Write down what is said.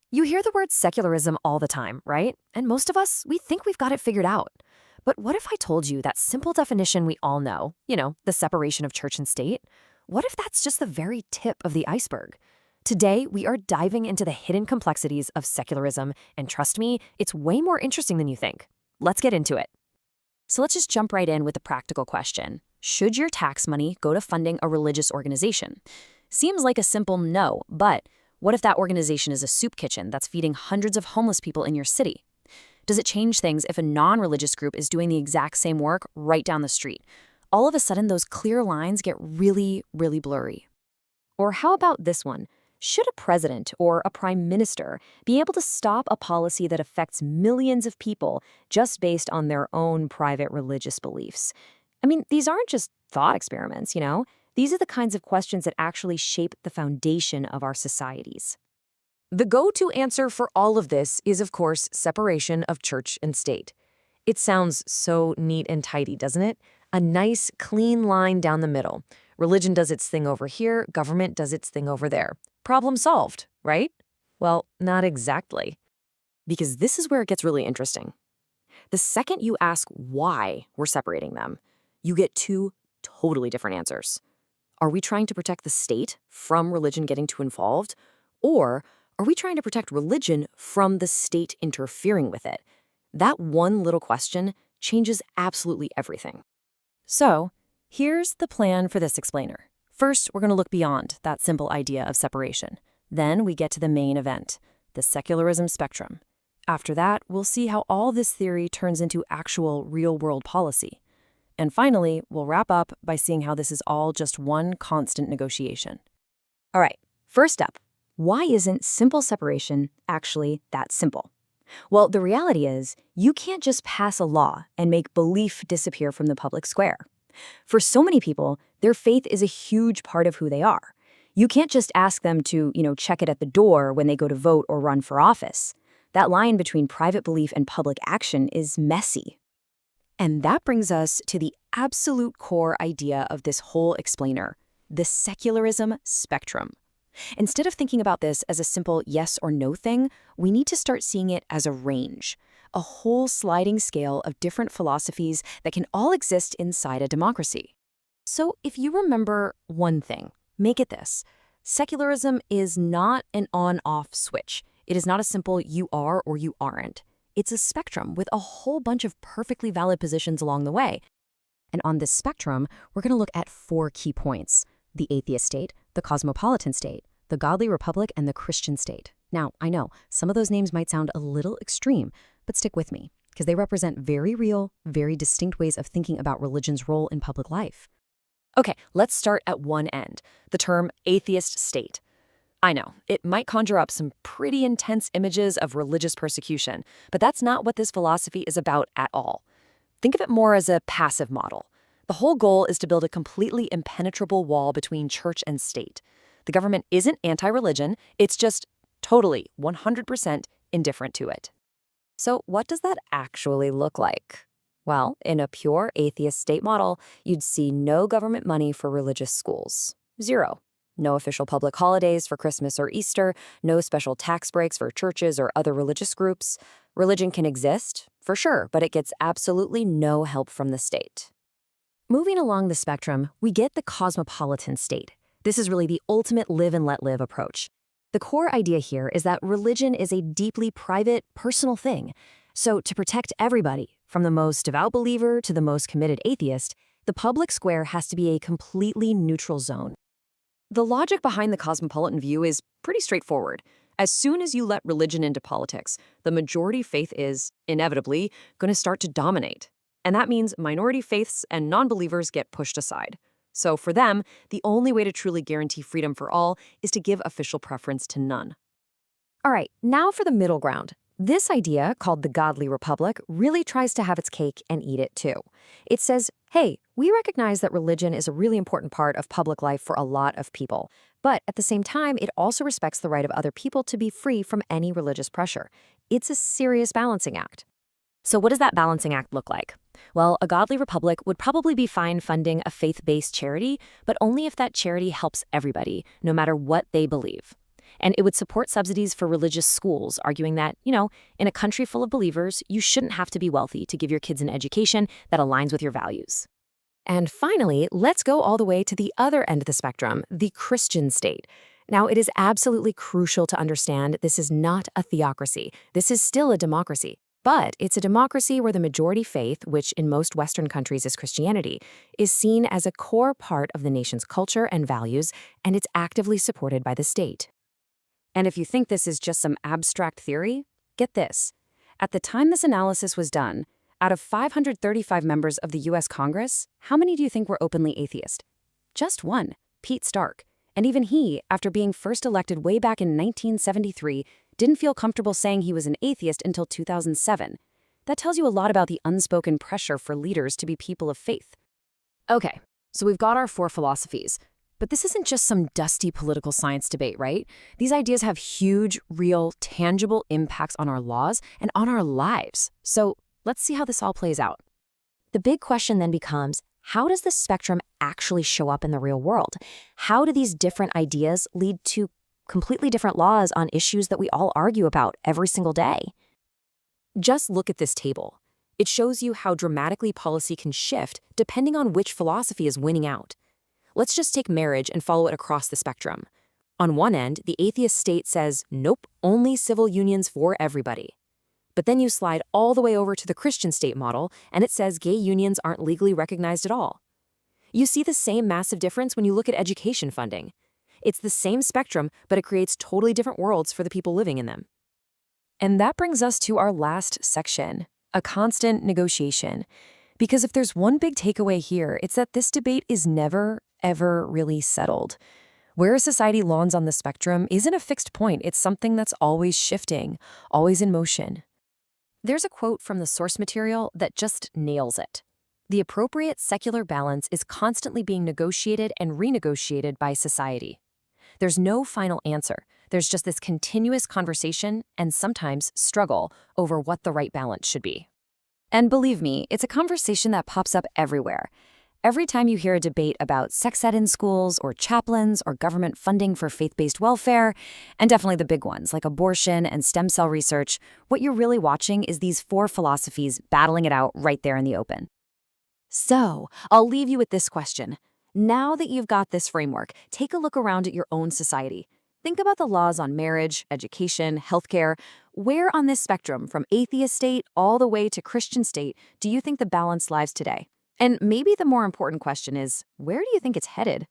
You hear the word secularism all the time, right? And most of us, we think we've got it figured out. But what if I told you that simple definition we all know, the separation of church and state? What if that's just the very tip of the iceberg? Today, we are diving into the hidden complexities of secularism, and trust me, it's way more interesting than you think. Let's get into it. So let's just jump right in with the practical question. Should your tax money go to funding a religious organization? Seems like a simple no, but what if that organization is a soup kitchen that's feeding hundreds of homeless people in your city? Does it change things if a non-religious group is doing the exact same work right down the street? All of a sudden, those clear lines get really, really blurry. Or how about this one? Should a president or a prime minister be able to stop a policy that affects millions of people just based on their own private religious beliefs? I mean, these aren't just thought experiments. These are the kinds of questions that actually shape the foundation of our societies. The go-to answer for all of this is, of course, separation of church and state. It sounds so neat and tidy, doesn't it? A nice, clean line down the middle. Religion does its thing over here, government does its thing over there. Problem solved, right? Well, not exactly. Because this is where it gets really interesting. The second you ask why we're separating them, you get two totally different answers. Are we trying to protect the state from religion getting too involved? Or are we trying to protect religion from the state interfering with it? That one little question changes absolutely everything. So, here's the plan for this explainer. First, we're going to look beyond that simple idea of separation. Then we get to the main event, the secularism spectrum. After that, we'll see how all this theory turns into actual real-world policy. And finally, we'll wrap up by seeing how this is all just one constant negotiation. All right, first up, why isn't simple separation actually that simple? Well, the reality is, you can't just pass a law and make belief disappear from the public square. For so many people, their faith is a huge part of who they are. You can't just ask them to, check it at the door when they go to vote or run for office. That line between private belief and public action is messy. And that brings us to the absolute core idea of this whole explainer, the secularism spectrum. Instead of thinking about this as a simple yes or no thing, we need to start seeing it as a range, a whole sliding scale of different philosophies that can all exist inside a democracy. So if you remember one thing, make it this. Secularism is not an on-off switch. It is not a simple you are or you aren't. It's a spectrum with a whole bunch of perfectly valid positions along the way. And on this spectrum, we're going to look at 4 key points: the atheist state, the cosmopolitan state, the godly republic, and the Christian state. Now, I know, some of those names might sound a little extreme, but stick with me, because they represent very real, very distinct ways of thinking about religion's role in public life. Okay, let's start at one end, the term atheist state. I know, it might conjure up some pretty intense images of religious persecution, but that's not what this philosophy is about at all. Think of it more as a passive model. The whole goal is to build a completely impenetrable wall between church and state. The government isn't anti-religion, it's just totally 100% indifferent to it. So what does that actually look like? Well, in a pure atheist state model, you'd see no government money for religious schools. 0. No official public holidays for Christmas or Easter, no special tax breaks for churches or other religious groups. Religion can exist, for sure, but it gets absolutely no help from the state. Moving along the spectrum, we get the cosmopolitan state. This is really the ultimate live and let live approach. The core idea here is that religion is a deeply private, personal thing. So to protect everybody, from the most devout believer to the most committed atheist, the public square has to be a completely neutral zone. The logic behind the cosmopolitan view is pretty straightforward. As soon as you let religion into politics, the majority faith is, inevitably, going to start to dominate. And that means minority faiths and non-believers get pushed aside. So for them, the only way to truly guarantee freedom for all is to give official preference to none. All right, now for the middle ground. This idea, called the godly republic, really tries to have its cake and eat it too. It says, hey, we recognize that religion is a really important part of public life for a lot of people, but at the same time, it also respects the right of other people to be free from any religious pressure. It's a serious balancing act. So what does that balancing act look like? Well, a godly republic would probably be fine funding a faith-based charity, but only if that charity helps everybody, no matter what they believe. And it would support subsidies for religious schools, arguing that, in a country full of believers, you shouldn't have to be wealthy to give your kids an education that aligns with your values. And finally, let's go all the way to the other end of the spectrum, the Christian state. Now, it is absolutely crucial to understand this is not a theocracy. This is still a democracy. But it's a democracy where the majority faith, which in most Western countries is Christianity, is seen as a core part of the nation's culture and values, and it's actively supported by the state. And if you think this is just some abstract theory, get this. At the time this analysis was done, out of 535 members of the U.S. Congress, how many do you think were openly atheist? Just one, Pete Stark. And even he, after being first elected way back in 1973, didn't feel comfortable saying he was an atheist until 2007. That tells you a lot about the unspoken pressure for leaders to be people of faith. Okay, so we've got our 4 philosophies. But this isn't just some dusty political science debate, right? These ideas have huge, real, tangible impacts on our laws and on our lives. So let's see how this all plays out. The big question then becomes, how does this spectrum actually show up in the real world? How do these different ideas lead to completely different laws on issues that we all argue about every single day? Just look at this table. It shows you how dramatically policy can shift depending on which philosophy is winning out. Let's just take marriage and follow it across the spectrum. On one end, the atheist state says, nope, only civil unions for everybody. But then you slide all the way over to the Christian state model, and it says gay unions aren't legally recognized at all. You see the same massive difference when you look at education funding. It's the same spectrum, but it creates totally different worlds for the people living in them. And that brings us to our last section, a constant negotiation. Because if there's one big takeaway here, it's that this debate is never, ever really settled. Where a society lands on the spectrum isn't a fixed point. It's something that's always shifting, always in motion. There's a quote from the source material that just nails it. The appropriate secular balance is constantly being negotiated and renegotiated by society. There's no final answer. There's just this continuous conversation and sometimes struggle over what the right balance should be. And believe me, it's a conversation that pops up everywhere. Every time you hear a debate about sex ed in schools or chaplains or government funding for faith-based welfare, and definitely the big ones like abortion and stem cell research, what you're really watching is these 4 philosophies battling it out right there in the open. So, I'll leave you with this question. Now that you've got this framework, take a look around at your own society. Think about the laws on marriage, education, healthcare. Where on this spectrum, from atheist state all the way to Christian state, do you think the balance lies today? And maybe the more important question is, where do you think it's headed?